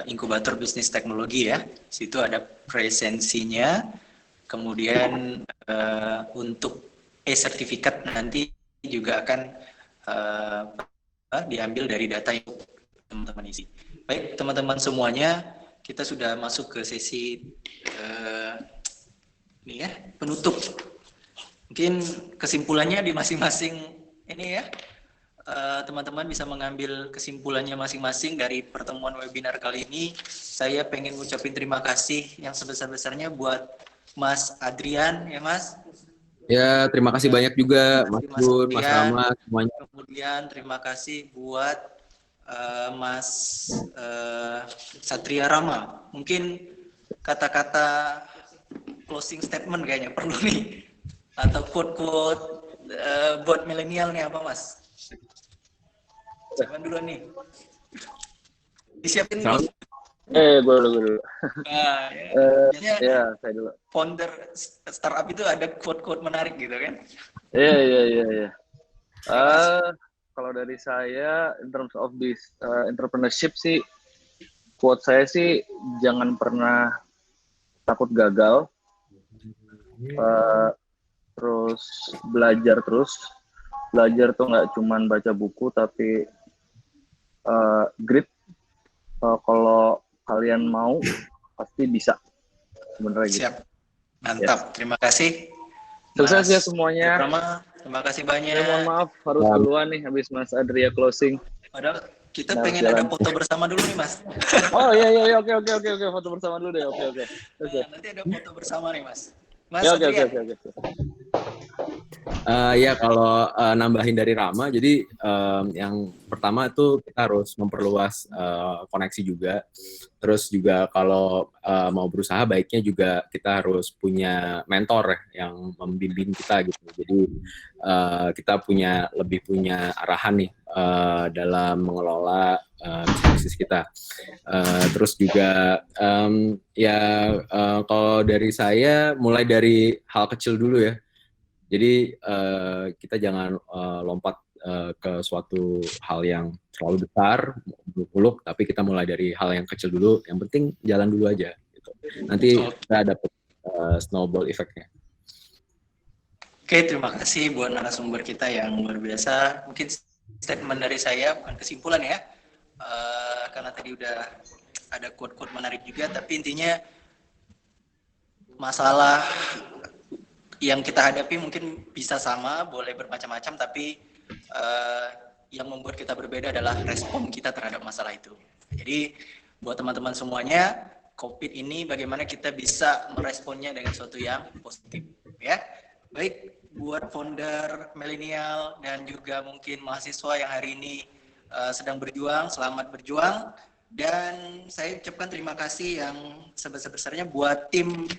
Inkubator Bisnis Teknologi ya. Situ ada presensinya. Kemudian untuk e-sertifikat nanti juga akan diambil dari data yang teman-teman isi. Baik, teman-teman semuanya, kita sudah masuk ke sesi ini ya, penutup. Mungkin kesimpulannya di masing-masing ini ya, teman-teman bisa mengambil kesimpulannya masing-masing dari pertemuan webinar kali ini. Saya pengen ngucapin terima kasih yang sebesar-besarnya buat Mas Adrian ya Mas, Ya, terima kasih banyak juga Mas Terima kasih, Mas Gun, Mas Adrian. Rama, semuanya. Kemudian terima kasih buat Mas Satria Rama. Mungkin kata-kata closing statement kayaknya perlu nih, atau quote-quote buat milenial nih apa Mas? Siapa dulu nih? Disiapin dulu. Gue dulu. Nah, biasanya Ya, saya dulu. founder startup itu ada quote-quote menarik gitu kan? Iya. Ya, Mas. Kalau dari saya, in terms of this entrepreneurship sih, quote saya sih jangan pernah takut gagal, terus belajar terus. Belajar tuh nggak cuman baca buku, tapi grit. Kalau kalian mau, pasti bisa. Sebenarnya gitu. Siap. Mantap. Yes. Terima kasih. Sukses Mas ya semuanya. Terima kasih banyak. Mohon maaf harus duluan nih habis Mas Adria closing. Padahal kita Nah, pengen ada foto bersama dulu nih Mas. Oh iya oke foto bersama dulu deh. Oke. Nah, nanti ada foto bersama nih Mas. Mas Ya, oke. Ya kalau nambahin dari Rama, jadi yang pertama itu kita harus memperluas koneksi juga. Terus juga kalau mau berusaha baiknya juga kita harus punya mentor yang membimbing kita gitu. Jadi kita lebih punya arahan nih dalam mengelola bisnis kita. Terus juga kalau dari saya mulai dari hal kecil dulu ya. Jadi kita jangan lompat ke suatu hal yang terlalu besar, muluk, tapi kita mulai dari hal yang kecil dulu. Yang penting jalan dulu aja. Gitu. Nanti kita dapat snowball effect-nya. Oke, terima kasih buat narasumber kita yang luar biasa. Mungkin statement dari saya bukan kesimpulan ya, karena tadi udah ada quote-quote menarik juga. Tapi intinya masalah yang kita hadapi mungkin bisa sama, boleh bermacam-macam, tapi yang membuat kita berbeda adalah respon kita terhadap masalah itu. Jadi buat teman-teman semuanya, COVID ini bagaimana kita bisa meresponnya dengan sesuatu yang positif, ya. Baik buat founder milenial dan juga mungkin mahasiswa yang hari ini sedang berjuang, selamat berjuang. Dan saya ucapkan terima kasih yang sebesar-besarnya buat tim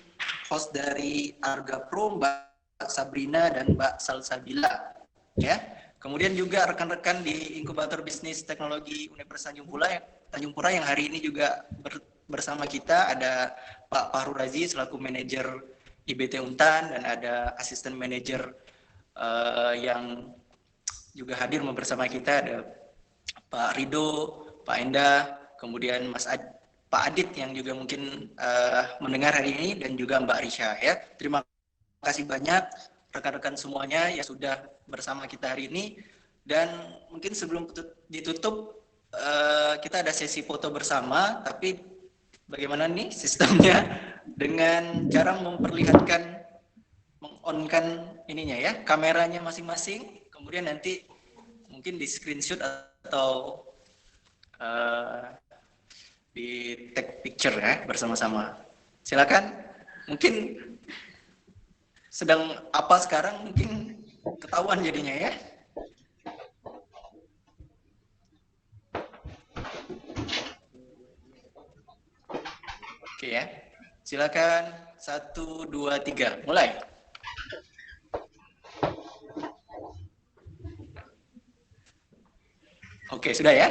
host dari Arga Pro, Mbak Sabrina dan Mbak Salsabila, ya. Kemudian juga rekan-rekan di Inkubator Bisnis Teknologi Universitas Tanjung Pura yang hari ini juga bersama kita, ada Pak Fahru Razi selaku manajer IBT Untan, dan ada asisten manajer yang juga hadir bersama kita, ada Pak Rido, Pak Enda, kemudian Pak Adit yang juga mungkin mendengar hari ini, dan juga Mbak Risha, ya. Terima kasih banyak rekan-rekan semuanya yang sudah bersama kita hari ini. Dan mungkin sebelum ditutup kita ada sesi foto bersama, tapi bagaimana nih sistemnya dengan cara memperlihatkan meng-on-kan ininya ya, kameranya masing-masing, kemudian nanti mungkin di screenshot atau di take picture ya bersama-sama. Silakan. Mungkin sedang apa sekarang mungkin ketahuan jadinya ya. Oke ya. Silakan 1, 2, 3. Mulai. Oke, sudah ya?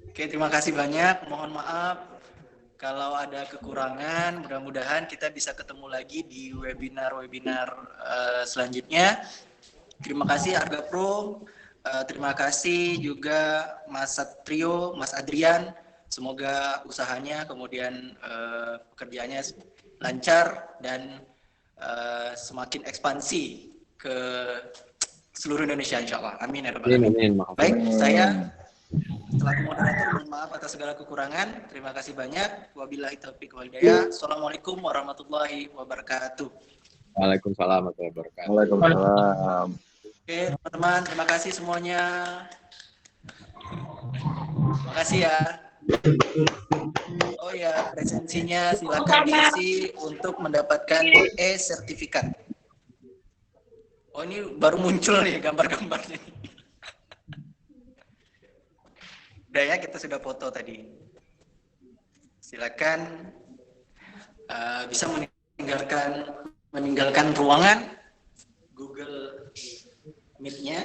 Oke, terima kasih banyak. Mohon maaf kalau ada kekurangan. Mudah-mudahan kita bisa ketemu lagi di webinar-webinar selanjutnya. Terima kasih Arga Pro. Terima kasih juga Mas Satrio, Mas Adrian. Semoga usahanya kemudian pekerjaannya lancar dan semakin ekspansi ke seluruh Indonesia, insya Allah. Amin ya rabbal alamin. Baik, saya selaku moderator mohon maaf atas segala kekurangan. Terima kasih banyak. Wabillahi taufiq wal hidayah. Assalamualaikum warahmatullahi wabarakatuh. Waalaikumsalam warahmatullahi wabarakatuh. Waalaikumsalam. Oke, teman-teman, terima kasih semuanya. Terima kasih ya. Oh ya, presensinya silakan diisi untuk mendapatkan e-sertifikat. Oh, ini baru muncul nih gambar-gambarnya. Udah ya, kita sudah foto tadi. Silakan bisa meninggalkan ruangan Google Meet-nya.